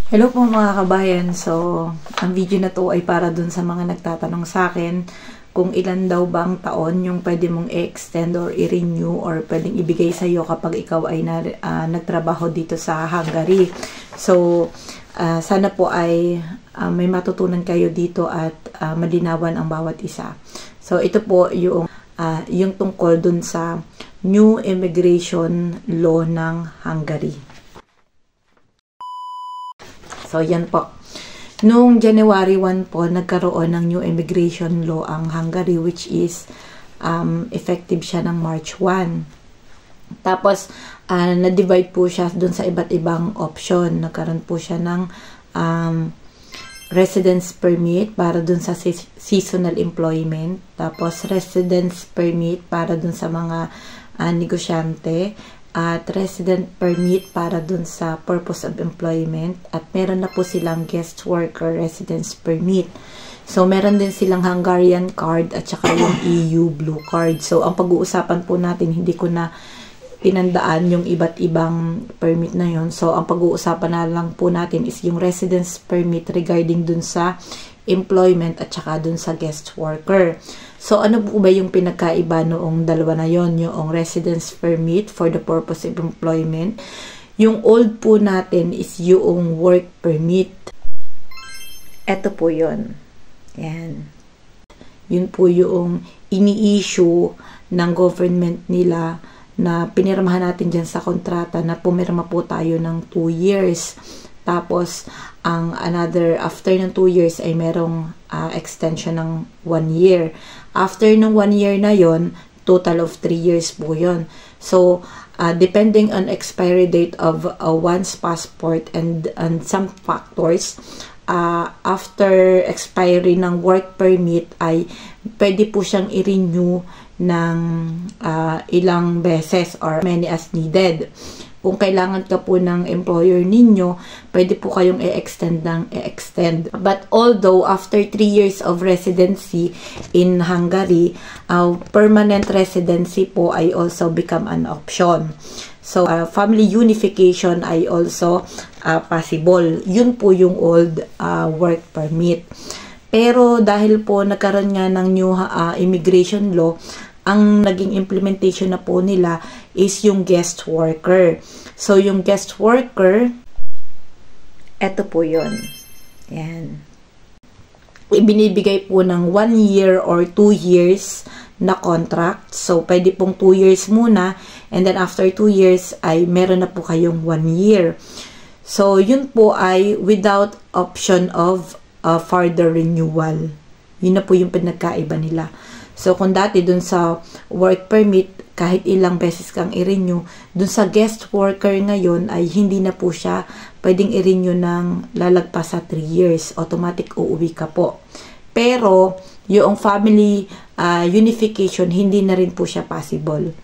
Hello po mga kabayan. So, ang video na to ay para dun sa mga nagtatanong sa akin kung ilan daw bang taon yung pwede mong i-extend or i-renew or pwedeng ibigay sa iyo kapag ikaw ay nagtrabaho dito sa Hungary. So, sana po ay may matutunan kayo dito at malinawan ang bawat isa. So, ito po yung tungkol dun sa new immigration law ng Hungary. So, yan po. Noong January 1 po, nagkaroon ng new immigration law ang Hungary, which is effective siya ng March 1. Tapos, na-divide po siya dun sa iba't ibang option. Nagkaroon po siya ng residence permit para dun sa seasonal employment. Tapos, residence permit para dun sa mga negosyante. At resident permit para dun sa purpose of employment. At meron na po silang guest worker residence permit. So, meron din silang Hungarian card at saka yung EU blue card. So, ang pag-uusapan po natin, hindi ko na pinandaan yung iba't ibang permit na yon. So, ang pag-uusapan na lang po natin is yung residence permit regarding dun sa employment at saka dun sa guest worker. So, ano po ba yung pinagkaiba noong dalawa na yon? Yung residence permit for the purpose of employment. Yung old po natin is yung work permit. Ito po yon. Yan. Yun po yung ini-issue ng government nila na pinirmahan natin dyan sa kontrata na pumirma po tayo ng 2 years. Tapos, ang after ng 2 years ay merong extension ng 1 year. After ng 1 year na yon, total of 3 years po yon. So, depending on expiry date of one's passport and some factors, after expiry ng work permit ay pwede po siyang i-renew ng ilang beses or many as needed. Kung kailangan ka po ng employer ninyo, pwede po kayong i-extend ng i-extend. But although after 3 years of residency in Hungary, permanent residency po ay also become an option. So, family unification ay also possible. Yun po yung old work permit. Pero dahil po nagkaroon nga ng new immigration law, ang naging implementation na po nila is yung guest worker. So, yung guest worker, eto po yun. Yan. Ibinibigay po ng 1 year or 2 years na contract. So, pwede pong 2 years muna and then after 2 years ay meron na po kayong 1 year. So, yun po ay without option of further renewal. Yun na po yung pinagkaiba nila. So, kung dati dun sa work permit, kahit ilang beses kang i-renew, dun sa guest worker ngayon ay hindi na po siya pwedeng i-renew ng lalagpas sa 3 years. Automatic uuwi ka po. Pero, yung family unification, hindi na rin po siya possible.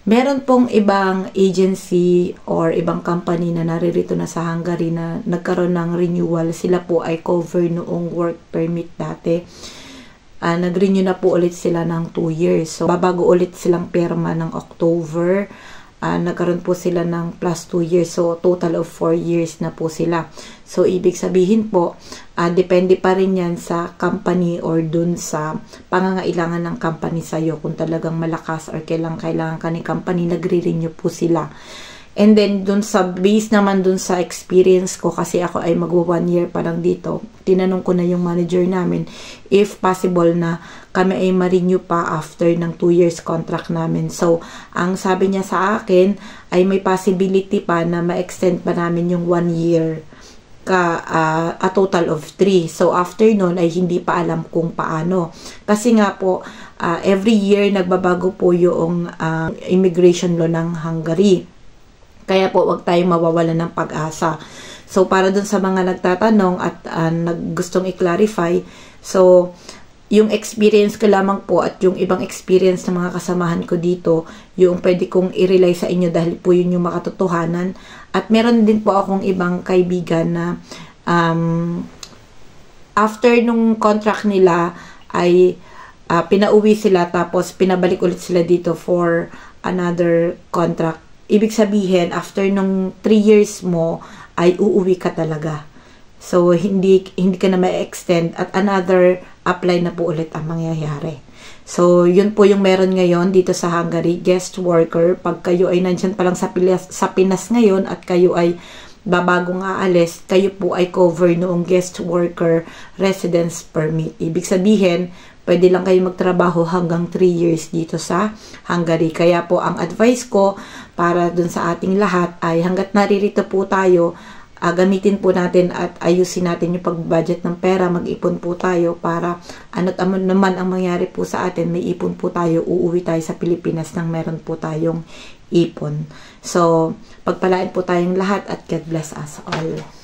Meron pong ibang agency or ibang company na naririto na sa Hungary na nagkaroon ng renewal. Sila po ay cover noong work permit dati. Nag-renew na po ulit sila ng 2 years. So, babago ulit silang perma ng October. Nagkaroon po sila ng plus 2 years. So, total of 4 years na po sila. So, ibig sabihin po, depende pa rin yan sa company or dun sa pangangailangan ng company sa'yo. Kung talagang malakas or kailangan ka ni company, nagre-renew po sila. And then, dun sa base naman dun sa experience ko, kasi ako ay magwa 1 year pa lang dito, tinanong ko na yung manager namin if possible na kami ay ma-renew pa after ng 2 years contract namin. So, ang sabi niya sa akin ay may possibility pa na ma-extend pa namin yung 1 year a total of 3. So, after nun ay hindi pa alam kung paano. Kasi nga po, every year nagbabago po yung immigration law ng Hungary. Kaya po, wag tayong mawawalan ng pag-asa. So, para dun sa mga nagtatanong at gustong i-clarify, so, yung experience ko lamang po at yung ibang experience ng mga kasamahan ko dito, yung pwede kong i-relay sa inyo dahil po yun yung makatotohanan. At meron din po akong ibang kaibigan na after nung contract nila ay pinauwi sila tapos pinabalik ulit sila dito for another contract. Ibig sabihin, after nung 3 years mo, ay uuwi ka talaga. So, hindi ka na ma-extend at another apply na po ulit ang mangyayari. So, yun po yung meron ngayon dito sa Hungary, guest worker. Pag kayo ay nandyan pa lang sa Pinas ngayon at kayo ay babagong aalis, kayo po ay cover noong guest worker residence permit. Ibig sabihin, pwede lang kayo magtrabaho hanggang 3 years dito sa Hungary. Kaya po ang advice ko para dun sa ating lahat ay hanggat naririto po tayo, gamitin po natin at ayusin natin yung pag-budget ng pera, mag-ipon po tayo para ano't naman ang mangyari po sa atin, may ipon po tayo, uuwi tayo sa Pilipinas nang meron po tayong ipon. So, pagpalain po tayong lahat at God bless us all.